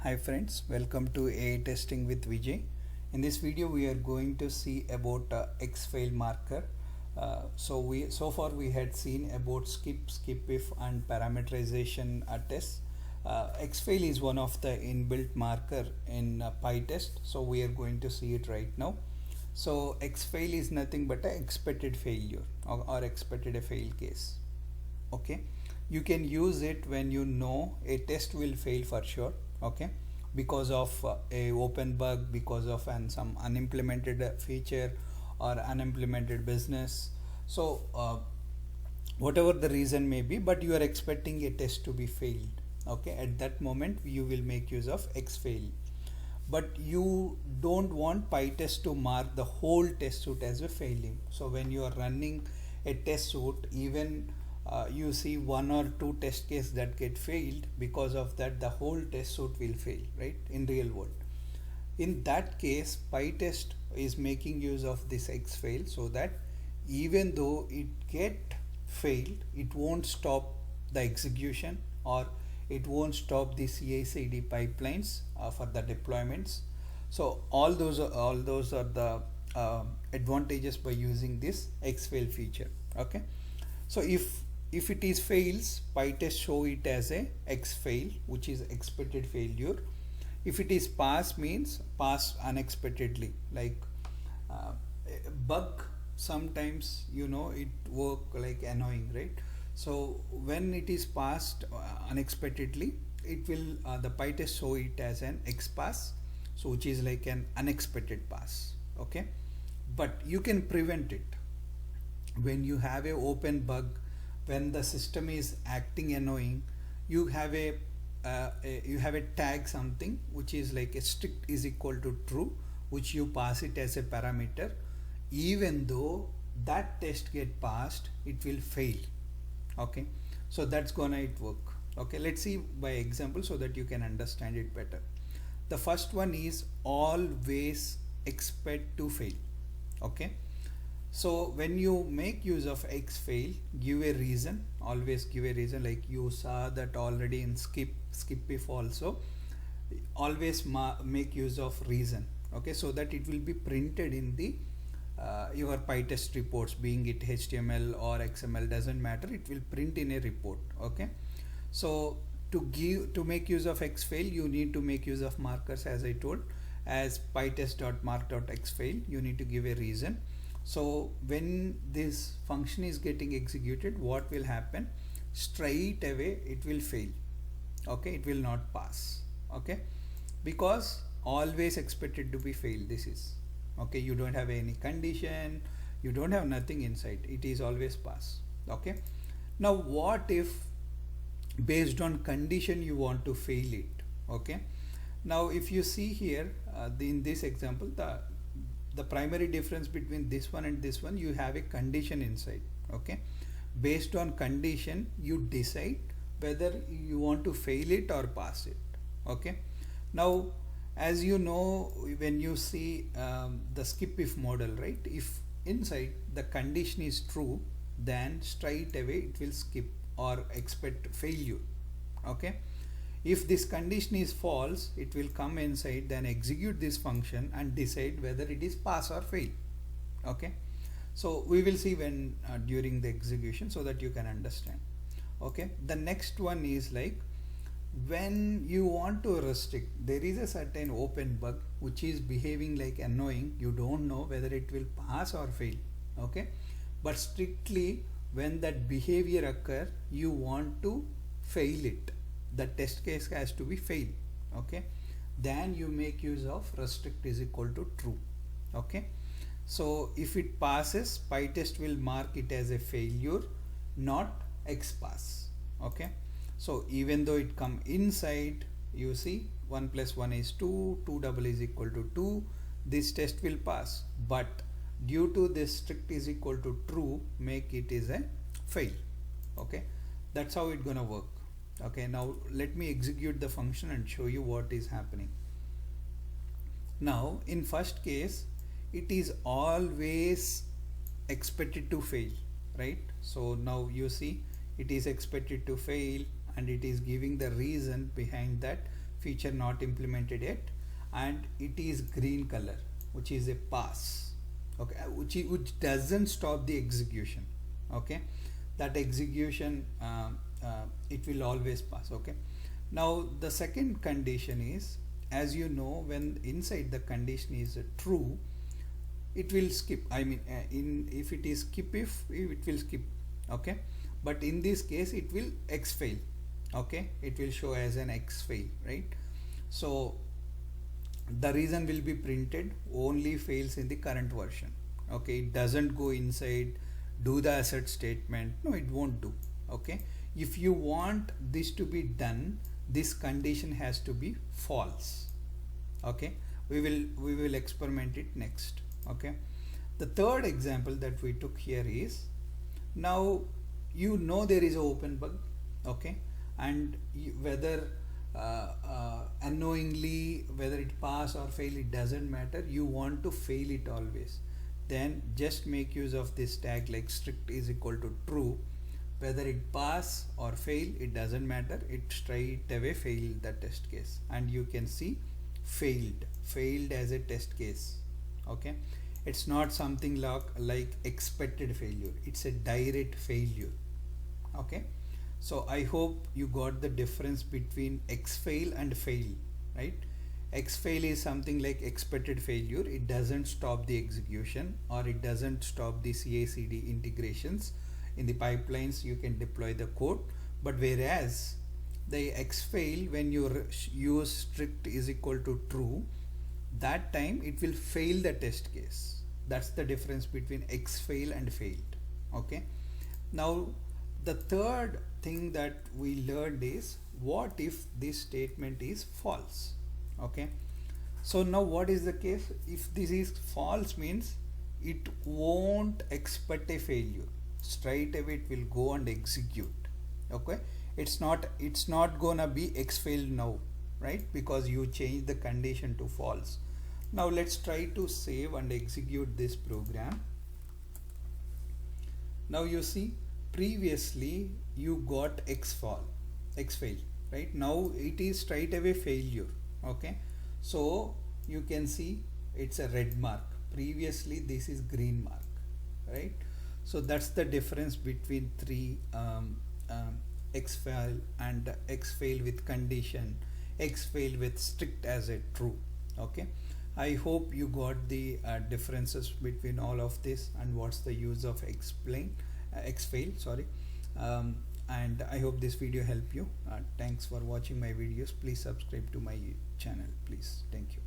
Hi friends, welcome to AI testing with Vijay. In this video we are going to see about xfail marker. So far we had seen about skip if and parameterization tests. Xfail is one of the inbuilt marker in Pytest, so we are going to see it right now. So xfail is nothing but a expected failure or expected a fail case. Okay, you can use it when you know a test will fail for sure. Okay, because of a open bug, because of some unimplemented feature or unimplemented business. So whatever the reason may be, but you are expecting a test to be failed. Okay, at that moment you will make use of xfail, but you don't want Pytest to mark the whole test suite as a failing. So when you are running a test suite, even you see one or two test cases that get failed, because of that the whole test suite will fail, right, in real world. In that case, Pytest is making use of this xfail so that even though it get failed, it won't stop the execution, or it won't stop the CI/CD pipelines for the deployments. So all those are the advantages by using this xfail feature. Okay, so if it is fails, Pytest show it as a xfail, which is expected failure. If it is pass, means pass unexpectedly, like bug. Sometimes it work like annoying, right? So when it is passed unexpectedly, it will the Pytest show it as an xpass, so which is like an unexpected pass. Okay, but you can prevent it when you have a open bug. When the system is acting annoying, you have a tag something which is like a strict is equal to true, which you pass it as a parameter. Even though that test get passed, it will fail. Okay, so that's gonna it work. Okay, let's see by example so that you can understand it better. The first one is always expect to fail. Okay, so when you make use of xfail, give a reason. Always give a reason, like you saw that already in skip if also. Always make use of reason. Okay, so that it will be printed in the your Pytest reports, being it HTML or XML, doesn't matter, it will print in a report. Okay, so to make use of xfail, you need to make use of markers, as I told, as pytest.mark.xfail. You need to give a reason. So when this function is getting executed, what will happen? Straight away it will fail. Okay, it will not pass. Okay, because always expected to be failed. This is okay, you don't have any condition, you don't have nothing inside, it is always pass. Okay, now what if based on condition you want to fail it? Okay, now if you see here in this example, the primary difference between this one and this one, you have a condition inside. Okay, based on condition you decide whether you want to fail it or pass it. Okay, now as you know, when you see the skip if model, right, if inside the condition is true, then straight away it will skip or expect failure. Okay, if this condition is false, it will come inside, then execute this function and decide whether it is pass or fail. Okay, so we will see when during the execution, so that you can understand. Okay, the next one is like when you want to restrict, there is a certain open bug which is behaving like annoying. You don't know whether it will pass or fail. Okay, but strictly when that behavior occur, you want to fail it. The test case has to be failed. Okay, then you make use of restrict is equal to true. Okay, so if it passes, Pytest will mark it as a failure, not xpass. Okay, so even though it come inside, you see 1 plus 1 is 2, 2 double is equal to 2, this test will pass, but due to this strict is equal to true, make it is a fail. Okay, that's how it gonna work. Okay, now let me execute the function and show you what is happening. Now in first case, it is always expected to fail, right? So now you see it is expected to fail, and it is giving the reason behind that feature not implemented yet, and it is green color, which is a pass, okay, which doesn't stop the execution, okay. That execution it will always pass, okay. Now the second condition is, as you know, when inside the condition is true, it will skip. I mean, if it is skip, if it will skip, okay. But in this case it will xfail, okay. It will show as an xfail, right? So the reason will be printed only fails in the current version, okay. It doesn't go inside, do the assert statement, no, it won't do, okay. If you want this to be done, this condition has to be false, okay. We will experiment it next, okay. The third example that we took here is, now you know there is an open bug, okay, and whether unknowingly, whether it pass or fail, it doesn't matter, you want to fail it always, then just make use of this tag like strict is equal to true. Whether it pass or fail, it doesn't matter, it straight away fail the test case, and you can see failed as a test case, okay. It's not something like expected failure, it's a direct failure, okay. So I hope you got the difference between xfail and fail, right? Xfail is something like expected failure, it doesn't stop the execution, or it doesn't stop the CI/CD integrations in the pipelines, you can deploy the code. But whereas the xfail, when you use strict is equal to true, that time it will fail the test case. That's the difference between xfail and failed, okay. Now the third thing that we learned is, what if this statement is false, okay. So now what is the case? If this is false, means it won't expect a failure, straight away it will go and execute, okay. It's not gonna be xfail now, right, because you change the condition to false. Now let's try to save and execute this program. Now you see, previously you got xfail, right? Now it is straight away failure, okay. So you can see it's a red mark, previously this is green mark, right? So that's the difference between three xfail and xfail with condition, xfail with strict as a true, okay. I hope you got the differences between all of this and what's the use of xfail, sorry. And I hope this video helped you. Thanks for watching my videos. Please subscribe to my channel, please. Thank you.